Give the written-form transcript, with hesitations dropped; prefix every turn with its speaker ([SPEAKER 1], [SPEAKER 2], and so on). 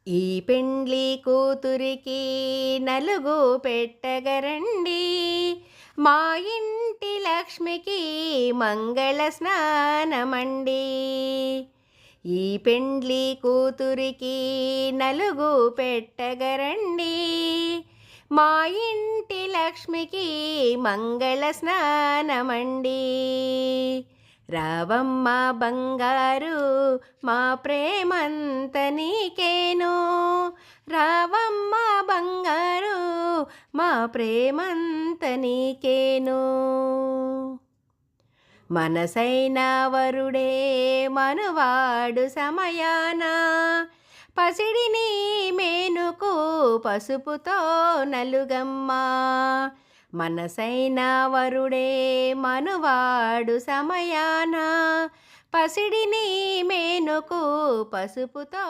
[SPEAKER 1] ఈ పెండ్లి కూతురికి నలుగు పెట్టగరండి, మా ఇంటి లక్ష్మికి మంగళ స్నానమండి. ఈ పెండ్లి కూతురికి నలుగు పెట్టగరండి, మా ఇంటి లక్ష్మికి మంగళ స్నానమండి. రావమ్మ బంగారు మా ప్రేమంత నీకేను, రావమ్మ బంగారు మా ప్రేమంత నీకేను. మనసైన వరుడే మనువాడు సమయాన, పసిడిని మేనుకు పసుపుతో నలుగమ్మా. మనసైన వరుడే మనువాడు సమయాన, పసిడిని మేనుకు పసుపుతో